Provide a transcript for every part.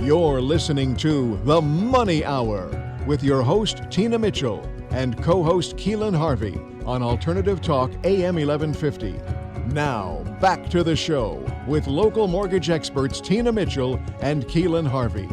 You're listening to The Money Hour with your host, Tina Mitchell, and co-host Keelan Harvey on Alternative Talk AM 1150. Now, back to the show with local mortgage experts Tina Mitchell and Keelan Harvey.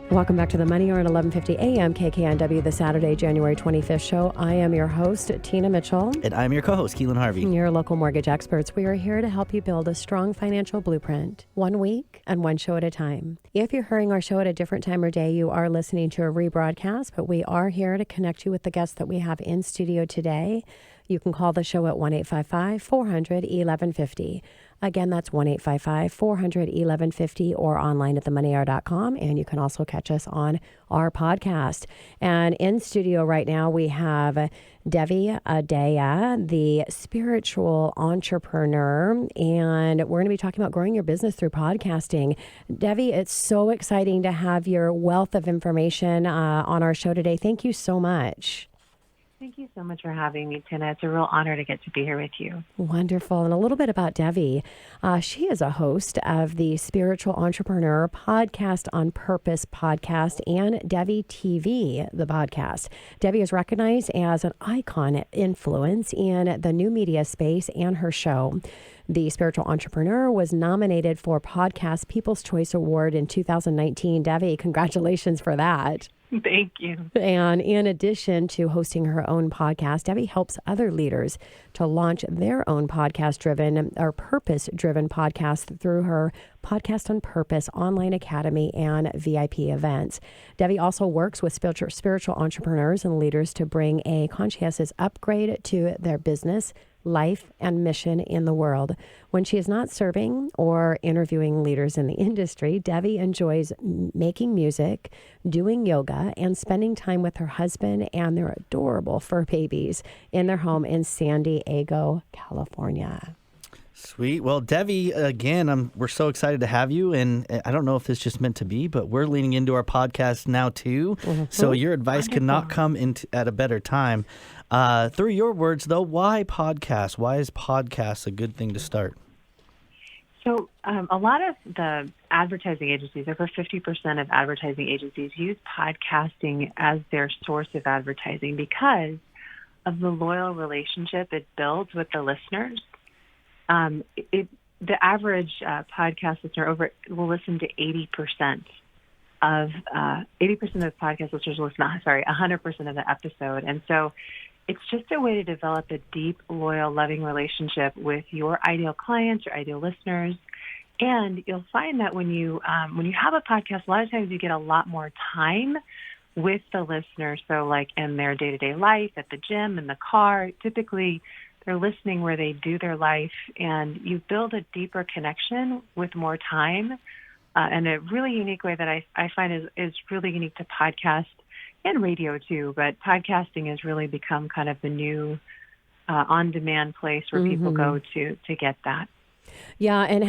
Welcome back to the Money Hour at 1150 AM KKNW, the Saturday, January 25th show. I am your host, Tina Mitchell. And I'm your co-host, Keelan Harvey. Your local mortgage experts. We are here to help you build a strong financial blueprint, 1 week and one show at a time. If you're hearing our show at a different time or day, you are listening to a rebroadcast, but we are here to connect you with the guests that we have in studio today. You can call the show at 1-855-400-1150. Again, that's 1-855-400-1150 or online at themoneyhour.com. And you can also catch us on our podcast. And in studio right now, we have Devi Adea, the spiritual entrepreneur. And we're going to be talking about growing your business through podcasting. Devi, it's so exciting to have your wealth of information on our show today. Thank you so much. Thank you so much for having me, Tina. It's a real honor to get to be here with you. Wonderful. And a little bit about Devi. She is a host of the Spiritual Entrepreneur Podcast on Purpose podcast and Devi TV, the podcast. Devi is recognized as an icon influence in the new media space and her show. The Spiritual Entrepreneur was nominated for Podcast People's Choice Award in 2019. Devi, congratulations for that. Thank you. And in addition to hosting her own podcast, Devi helps other leaders to launch their own podcast-driven or purpose-driven podcast through her Podcast on Purpose online academy and VIP events. Devi also works with spiritual entrepreneurs and leaders to bring a conscientious upgrade to their business, life, and mission in the world. When she is not serving or interviewing leaders in the industry, Devi enjoys making music, doing yoga, and spending time with her husband and their adorable fur babies in their home in San Diego, California. Sweet. Well, Devi, again, we're so excited to have you. And I don't know if it's just meant to be, but we're leaning into our podcast now, too. Mm-hmm. So your advice could not come at a better time. Through your words, though, why podcast? Why is podcast a good thing to start? So a lot of the advertising agencies, over 50% of advertising agencies, use podcasting as their source of advertising because of the loyal relationship it builds with the listeners. The average podcast listener will listen to 80% of podcast listeners will listen. 100% of the episode, and so it's just a way to develop a deep, loyal, loving relationship with your ideal clients, your ideal listeners. And you'll find that when you have a podcast, a lot of times you get a lot more time with the listener. So like in their day-to-day life, at the gym, in the car, typically they're listening where they do their life, and you build a deeper connection with more time. And a really unique way that I find is really unique to podcast and radio too, but podcasting has really become kind of the new on-demand place where people go to get that. Yeah, and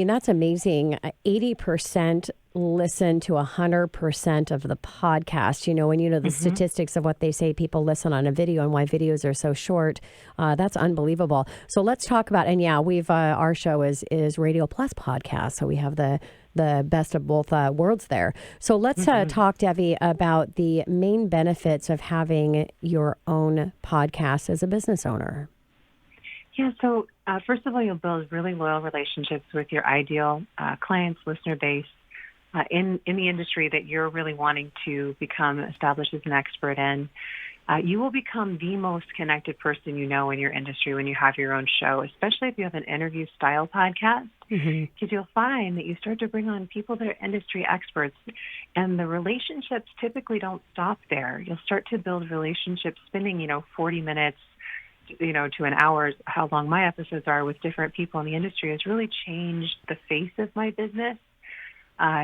that's amazing. 80% listen to 100% of the podcast. When the statistics of what they say people listen on a video and why videos are so short, that's unbelievable. So let's talk about, and we've our show is Radio Plus podcast, so we have the best of both worlds there. So let's talk, Devi, about the main benefits of having your own podcast as a business owner. Yeah, so first of all, you'll build really loyal relationships with your ideal clients, listener base in the industry that you're really wanting to become established as an expert in. You will become the most connected person you know in your industry when you have your own show, especially if you have an interview-style podcast, because you'll find that you start to bring on people that are industry experts, and the relationships typically don't stop there. You'll start to build relationships spending, 40 minutes to an hour, how long my episodes are with different people in the industry has really changed the face of my business.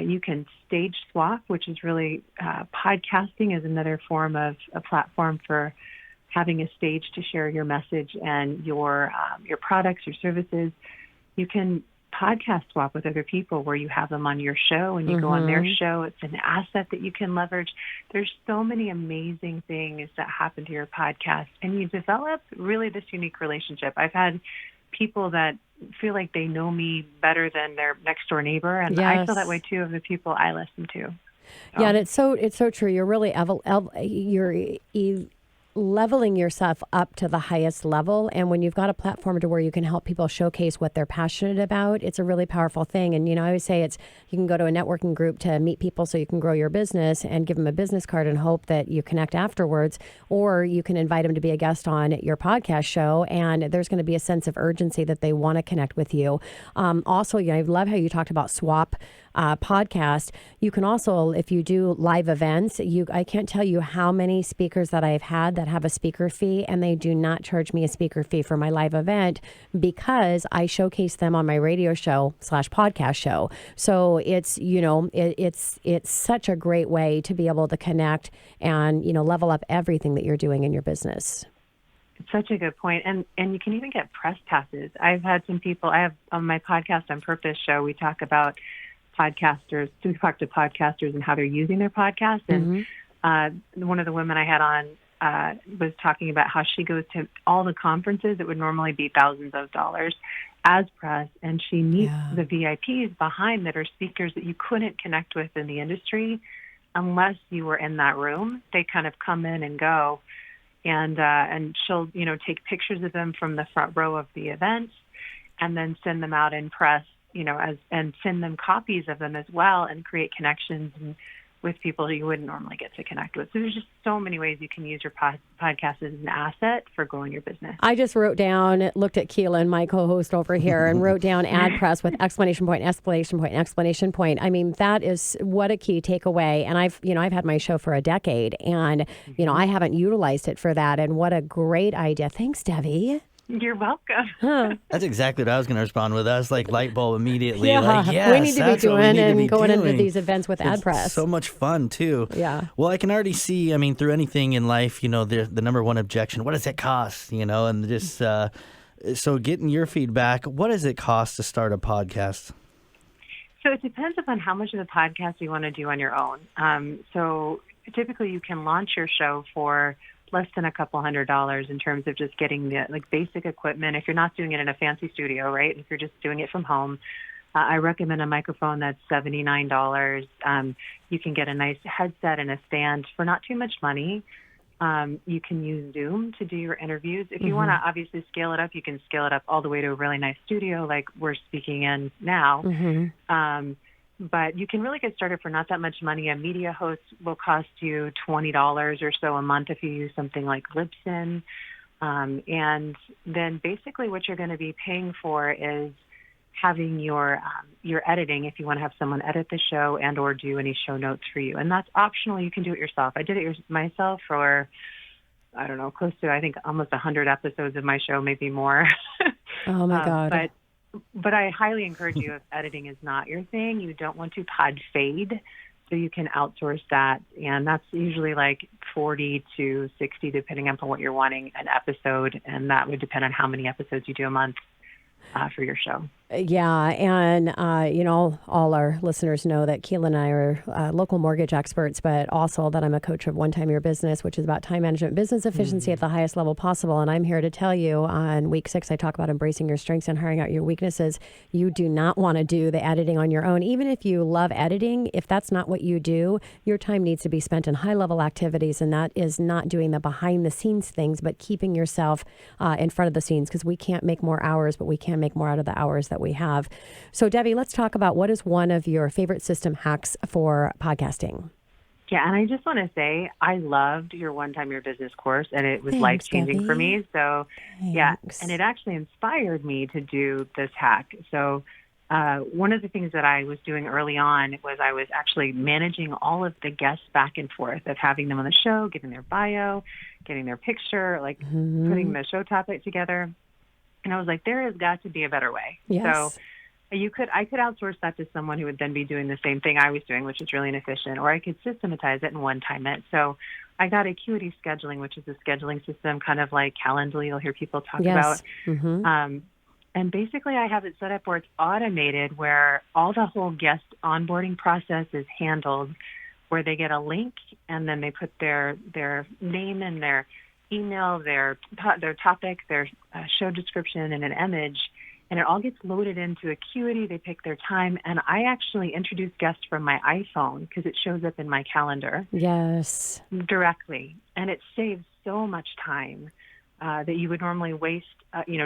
You can stage swap, which is really podcasting is another form of a platform for having a stage to share your message and your products, your services. You can podcast swap with other people where you have them on your show and you go on their show. It's an asset that you can leverage. There's so many amazing things that happen to your podcast, and you develop really this unique relationship. I've had people that feel like they know me better than their next door neighbor. And I feel that way too of the people I listen to. So. Yeah, and it's so true. You're really leveling yourself up to the highest level. And when you've got a platform to where you can help people showcase what they're passionate about, it's a really powerful thing. And, I always say you can go to a networking group to meet people so you can grow your business and give them a business card and hope that you connect afterwards, or you can invite them to be a guest on your podcast show. And there's going to be a sense of urgency that they want to connect with you. Also, I love how you talked about Swap podcast. You can also, if you do live events, I can't tell you how many speakers that I've had that have a speaker fee, and they do not charge me a speaker fee for my live event because I showcase them on my radio show / podcast show. So it's, it's such a great way to be able to connect and, level up everything that you're doing in your business. It's such a good point. And you can even get press passes. I've had some people, I have on my Podcast on Purpose show, we talk about podcasters, to talk to podcasters and how they're using their podcast. And one of the women I had on was talking about how she goes to all the conferences that would normally be thousands of dollars as press, and she meets the VIPs behind that are speakers that you couldn't connect with in the industry unless you were in that room. They kind of come in and go, and she'll take pictures of them from the front row of the event, and then send them out in press, and send them copies of them as well, and create connections with people you wouldn't normally get to connect with. So there's just so many ways you can use your podcast as an asset for growing your business. I just looked at Keelan, my co-host over here, and wrote down ad press with exclamation point, exclamation point, exclamation point. I mean, that is what a key takeaway. And I've had my show for a decade, and, I haven't utilized it for that. And what a great idea. Thanks, Devi. You're welcome. Huh. That's exactly what I was going to respond with. I was like light bulb immediately. Yeah, like, yes, we need to be doing and going into doing. these events with ad press. So much fun too. Yeah. Well, I can already see. I mean, through anything in life, the number one objection: what does it cost? And just so getting your feedback. What does it cost to start a podcast? So it depends upon how much of the podcast you want to do on your own. So typically, you can launch your show for less than a couple $100s in terms of just getting the basic equipment. If you're not doing it in a fancy studio, right? If you're just doing it from home, I recommend a microphone that's $79. You can get a nice headset and a stand for not too much money. You can use Zoom to do your interviews. If you want to obviously scale it up, you can scale it up all the way to a really nice studio like we're speaking in now. But you can really get started for not that much money. A media host will cost you $20 or so a month if you use something like Libsyn. And then basically what you're going to be paying for is having your editing if you want to have someone edit the show and or do any show notes for you. And that's optional. You can do it yourself. I did it myself for, I don't know, close to, I think, almost 100 episodes of my show, maybe more. Oh, my God. But I highly encourage you, if editing is not your thing, you don't want to pod fade, so you can outsource that. And that's usually like 40 to 60, depending upon what you're wanting an episode. And that would depend on how many episodes you do a month for your show. Yeah. And, all our listeners know that Keelan and I are local mortgage experts, but also that I'm a coach of One Time Your Business, which is about time management, business efficiency at the highest level possible. And I'm here to tell you on week 6, I talk about embracing your strengths and hiring out your weaknesses. You do not want to do the editing on your own. Even if you love editing, if that's not what you do, your time needs to be spent in high level activities. And that is not doing the behind the scenes things, but keeping yourself in front of the scenes, because we can't make more hours, but we can make more out of the hours that we have. So Devi, let's talk about what is one of your favorite system hacks for podcasting. Yeah, and I just want to say I loved your One Time Your Business course, and it was life-changing for me. So, yeah, and it actually inspired me to do this hack. So one of the things that I was doing early on was I was actually managing all of the guests back and forth of having them on the show, getting their bio, getting their picture, putting the show topic together. And I was like, there has got to be a better way. Yes. So I could outsource that to someone who would then be doing the same thing I was doing, which is really inefficient, or I could systematize it and one-time it. So I got Acuity Scheduling, which is a scheduling system, kind of like Calendly you'll hear people talk about. And basically I have it set up where it's automated, where all the whole guest onboarding process is handled, where they get a link and then they put their name and their email, their topic, their show description, and an image, And it all gets loaded into Acuity. They pick their time. And I actually introduce guests from my iPhone because it shows up in my calendar. Yes. Directly. And it saves so much time that you would normally waste,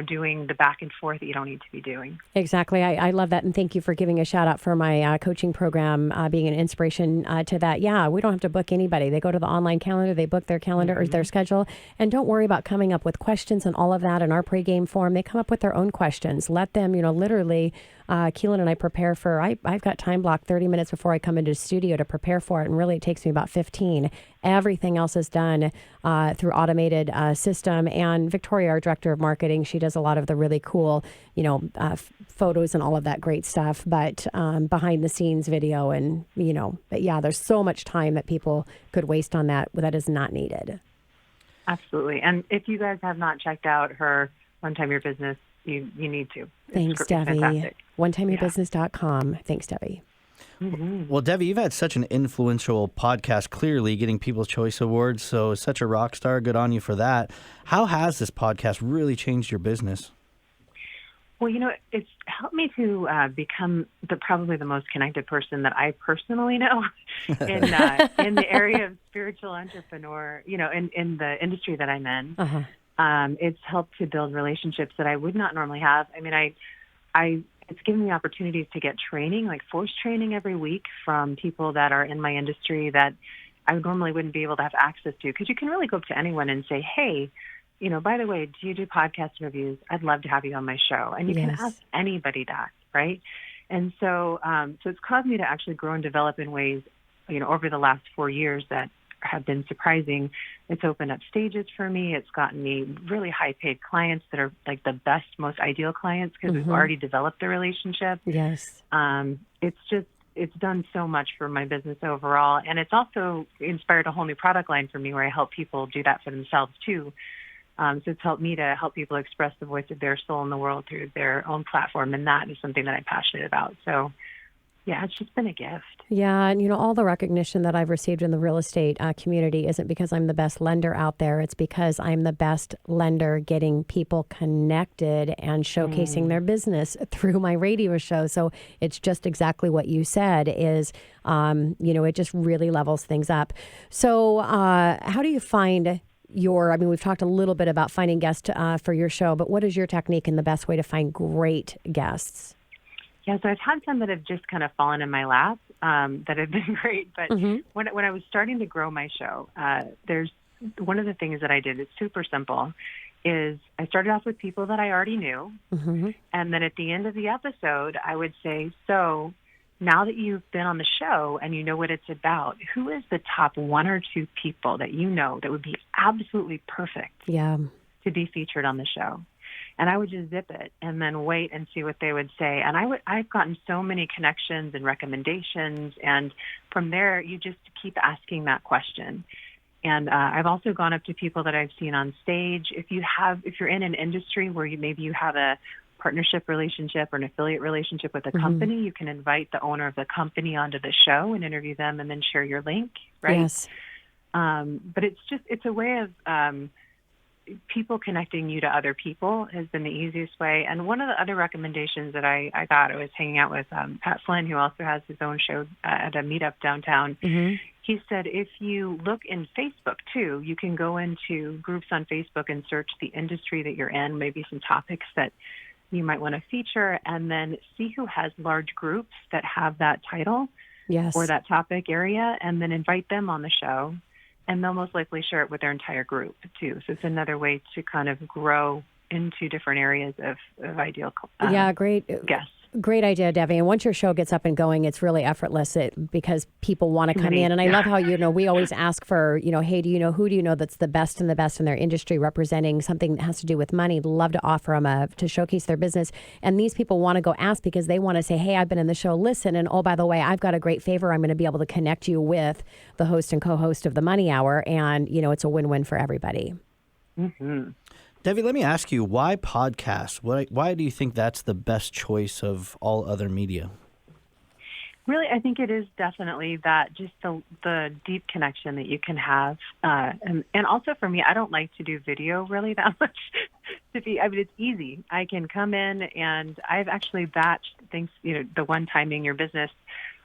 doing the back and forth that you don't need to be doing. Exactly. I love that. And thank you for giving a shout out for my coaching program, being an inspiration to that. Yeah, we don't have to book anybody. They go to the online calendar, they book their calendar or their schedule, and don't worry about coming up with questions and all of that in our pregame form. They come up with their own questions. Let them, literally, Keelan and I prepare for, I've got time blocked 30 minutes before I come into the studio to prepare for it. And really it takes me about 15. Everything else is done through automated system. And Victoria, our director of marketing, she does a lot of the really cool, photos and all of that great stuff, but behind the scenes video and, but yeah, there's so much time that people could waste on that is not needed. Absolutely. And if you guys have not checked out her One Time Your Business, you need to. Thanks, Devi. OneTimeYourBusiness.com. Thanks, Devi. Mm-hmm. Well, Devi, you've had such an influential podcast, clearly getting People's Choice Awards, so such a rock star. Good on you for that. How has this podcast really changed your business? Well, it's helped me to become probably the most connected person that I personally know in the area of spiritual entrepreneur, in the industry that I'm in. Uh-huh. It's helped to build relationships that I would not normally have. I mean, it's given me opportunities to get training, like force training every week from people that are in my industry that I normally wouldn't be able to have access to. Because you can really go up to anyone and say, hey, by the way, do you do podcast interviews? I'd love to have you on my show. And you can ask anybody that, right? And so it's caused me to actually grow and develop in ways, over the last 4 years that have been surprising. It's opened up stages for me. It's gotten me really high-paid clients that are like the best, most ideal clients because we've already developed the relationship. Yes. It's done so much for my business overall. And it's also inspired a whole new product line for me where I help people do that for themselves too. So it's helped me to help people express the voice of their soul in the world through their own platform. And that is something that I'm passionate about. So yeah, it's just been a gift. Yeah. And, all the recognition that I've received in the real estate community isn't because I'm the best lender out there. It's because I'm the best lender getting people connected and showcasing their business through my radio show. So it's just exactly what you said is, it just really levels things up. So how do you find we've talked a little bit about finding guests for your show, but what is your technique and the best way to find great guests? Yeah, so I've had some that have just kind of fallen in my lap that have been great. But when I was starting to grow my show, there's one of the things that I did, it's super simple, is I started off with people that I already knew. And then at the end of the episode, I would say, so now that you've been on the show and you know what it's about, who is the top 1 or 2 people that you know that would be absolutely perfect to be featured on the show? And I would just zip it and then wait and see what they would say. And I've gotten so many connections and recommendations. And from there, you just keep asking that question. And I've also gone up to people that I've seen on stage. If you're in an industry where maybe you have a partnership relationship or an affiliate relationship with a company, you can invite the owner of the company onto the show and interview them and then share your link, right? Yes. But it's a way of people connecting you to other people has been the easiest way. And one of the other recommendations that I got, I was hanging out with Pat Flynn, who also has his own show at a meetup downtown. He said, if you look in Facebook too, you can go into groups on Facebook and search the industry that you're in, maybe some topics that you might want to feature, and then see who has large groups that have that title or that topic area, and then invite them on the show. And they'll most likely share it with their entire group, too. So it's another way to kind of grow into different areas of ideal guests. Great idea, Devi. And once your show gets up and going, it's really effortless because people want to come in. And I love how, we always ask for, hey, who do you know that's the best in their industry representing something that has to do with money? Love to offer them to showcase their business. And these people want to go ask because they want to say, hey, I've been in the show, listen. And oh, by the way, I've got a great favor. I'm going to be able to connect you with the host and co-host of the Money Hour. And, it's a win-win for everybody. Devi, let me ask you, why podcasts? Why do you think that's the best choice of all other media? Really, I think it is definitely that, just the deep connection that you can have. And also for me, I don't like to do video really that much. It's easy. I can come in and I've actually batched things, the one timing your business.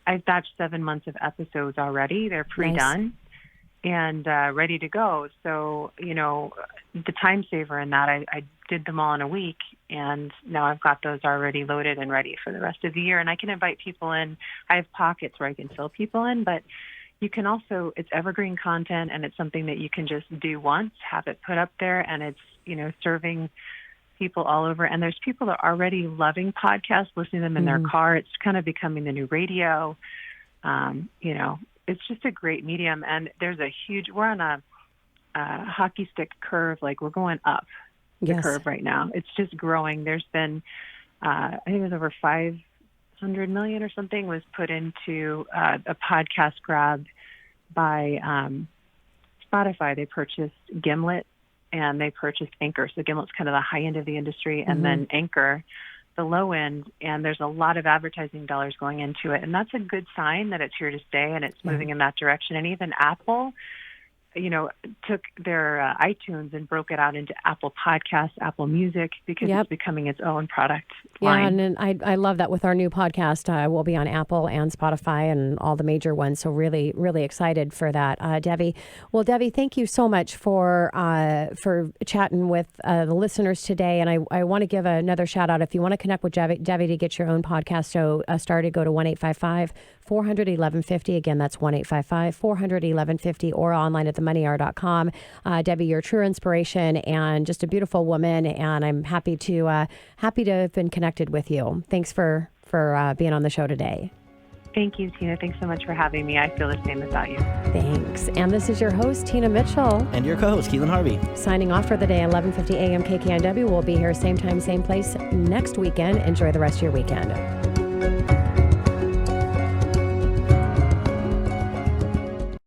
I've batched 7 months of episodes already. They're pre-done. And ready to go. So, the time saver in that, I did them all in a week, and now I've got those already loaded and ready for the rest of the year. And I can invite people in. I have pockets where I can fill people in, but you can also, it's evergreen content, and it's something that you can just do once, have it put up there, and it's, serving people all over. And there's people that are already loving podcasts, listening to them in their car. It's kind of becoming the new radio, It's just a great medium, and there's we're on a hockey stick curve, like we're going up the curve right now. It's just growing. There's been, I think it was over 500 million or something was put into a podcast grab by Spotify. They purchased Gimlet and they purchased Anchor. So Gimlet's kind of the high end of the industry, and then Anchor, the low end, and there's a lot of advertising dollars going into it. And that's a good sign that it's here to stay and it's moving in that direction. And even Apple, took their iTunes and broke it out into Apple Podcasts, Apple Music, because it's becoming its own product line. And I love that with our new podcast. We'll be on Apple and Spotify and all the major ones. So really, really excited for that, Devi. Well, Devi, thank you so much for chatting with the listeners today. And I want to give another shout out. If you want to connect with Devi to get your own podcast started, go to 1-855-400-1150. Again, that's 1-855-400-1150, or online at themoneyhour.com. Devi, you're a true inspiration and just a beautiful woman, and I'm happy to have been connected with you. Thanks for being on the show today. Thank you, Tina. Thanks so much for having me. I feel the same about you. Thanks. And this is your host, Tina Mitchell. And your co-host, Keelan Harvey. Signing off for the day, 11:50 a.m. KKNW. We'll be here same time, same place next weekend. Enjoy the rest of your weekend.